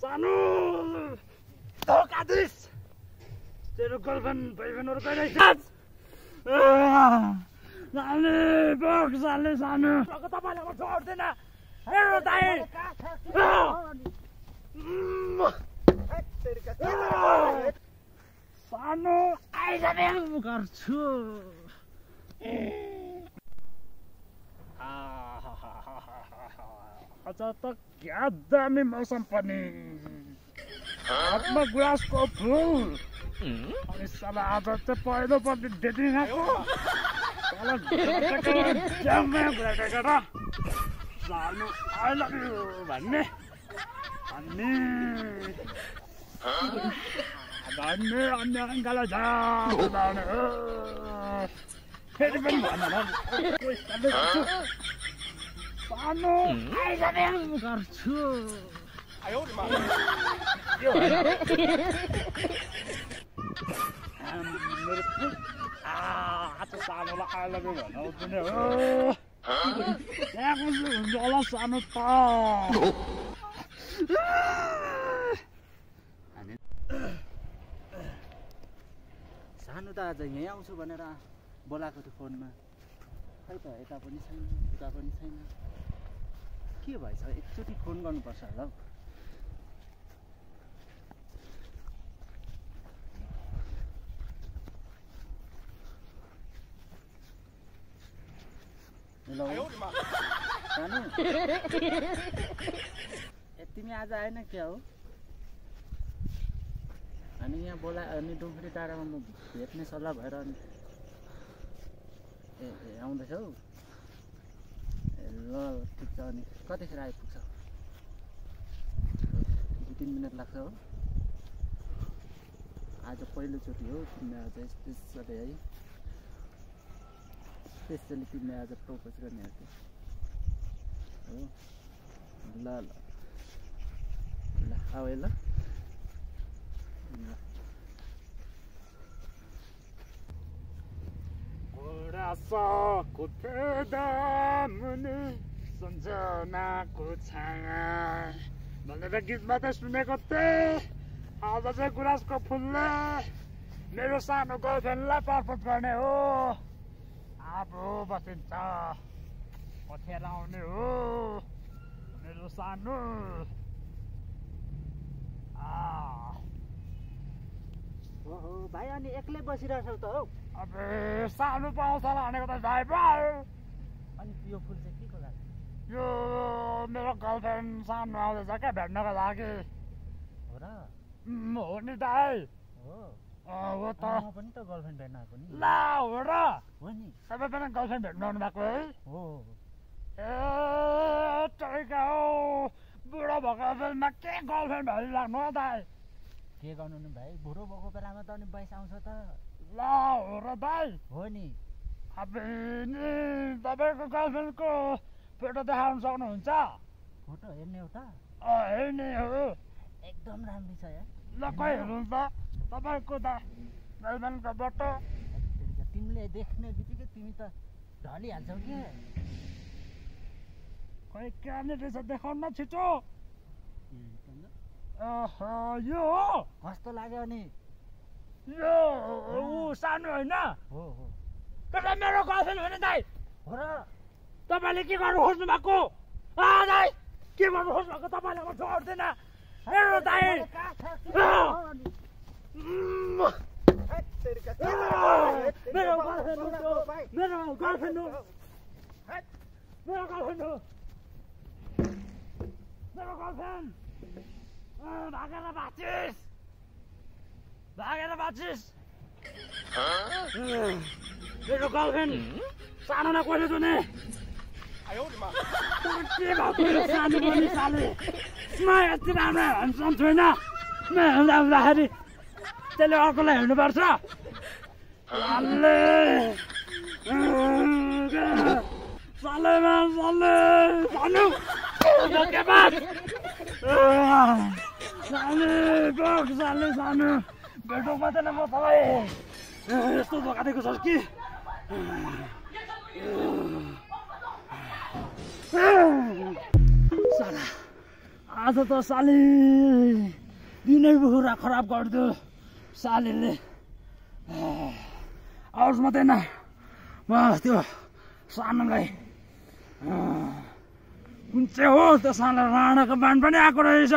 सानो धोका दिस तेरो गर्लफ्रेन्ड बोयफ्रेन्डहरु कहिले साथ सानो बक साले सानो तपाईलाई म छोड्दिन हेरो दाइ सानो आइजाने गर्छु आज त क्या दामी मौसम पनि हातमा गुराँसको फुल अनि साला आज चाहिँ पहिलोपल्ट डेटिङ आएको साला ड्याममा कुरा गरेर सानो आई लभ यु भन्ने अनि अन्य अङ्गालाई जाने फेरि पनि भन सानो आइजाने गर्छु मेरो आज सानोलाई आई लभ यु भनाउँदिने हो त्यहाँ कसो हुन्छ होला सानो त सानो त आज यहीँ आउँछु भनेर बोलाएको थियो फोनमा खै त यता पनि छैन उता पनि छैन के भएछ एकचोटि फोन गर्नुपर्छ होला हौ हेलो सानो तिमी आज आएन क्या हो अनि यहाँ बोला अनि डुम्फुरी टाढामा म भेट्ने सल्लाह भएर अनि ए आउँदैछौ ए ल ठिक छ अनि कतिखेर आइपुग्छ 2-3 मिनट लाग्छ हो आज पहिलोचोटि हो तिमीले आज स्पेसली है स्पेसली तिमीले आज प्रपोज गर्ने हो ल ल ल आऊ ल गुराँसको फेदा मुनि सम्झनाको छाया भनेर गीतमा त सुनेको थिएँ आज चाहिँ गुराँसको फुलले मेरो सानो गर्लफ्रेन्डलाई प्रपोज गर्ने हो अब बसिन्छ कथेर आउने हो मेरो सानो ओहो भाइ अनि एक्लै बसिरहेछौ त हौ अब सानो पाउँछ भनेको त ड्राइभर अनि यो फुल चाहिँ के को लागि यो मेरो गर्लफ्रेन्ड सानो आउँदैछ क्या भेट्नको लागि हो र हो नि दाइ हो हो त म पनि त गर्लफ्रेन्ड भेट्न आएको नि ला हो र हो नि तपाईँ पनि गर्लफ्रेन्ड भेट्नु आउनु भएको है हो ए तरिका हो बुढो भएको बेलामा के गर्लफ्रेन्ड भइराख्नु हो दाइ के गर्नु नि भाइ बुढो भएको बेलामा त अनि बाइस आउँछ त ला हो र दाइ हो नि अब नि तपाईँको गर्लफ्रेन्डको फोटो देखाउन सक्नुहुन्छ फोटो हेर्ने हो त हेर्ने हो एकदम राम्रो छ यार ल खै हेर्नु त तपाईँको त गर्लफ्रेन्डको फोटो तिमीले देख्ने बित्तिकै तिमी त ढलिहाल्छौ के खै कहाँनिर रहेछ देखाउन छिटो यो हो कस्तो लाग्यो अनि यो ऊ सानो होइन हो हो तपाईँ मेरो गर्लफ्रेन्ड हो नि दाइ हो र तपाईँले के गर्नु खोज्नु भएको दाइ के गर्नु खोज्नु भएको तपाईँलाई म छोड्दिन हेरो दाइ मेरो गर्लफ्रेन्ड हो मेरो गर्लफ्रेन्ड हो मेरो गर्लफ्रेन्ड हो मेरो गर्लफ्रेन्ड भागेर बाँचिस मेरो गर्लफ्रेन्ड सानोलाई कसले चुने के भएको सानो पनि साले म यति राम्रो ह्यान्डसम छुइनँ म हेर्दा हुँदाखेरि त्यसले अर्कोलाई हेर्नुपर्छ सालेमा साले सानो के बात साले बक साले सानो भेटो मात्रै म तपाईँ यस्तो धोका दिएको छ कि साला आज त साले दिनै बुखुरा खराब गरिदियो सालेले आवाज मात्रै न म त्यो सानोलाई कुन चाहिँ हो त्यो सानो राणाको बाण पनि आएको रहेछ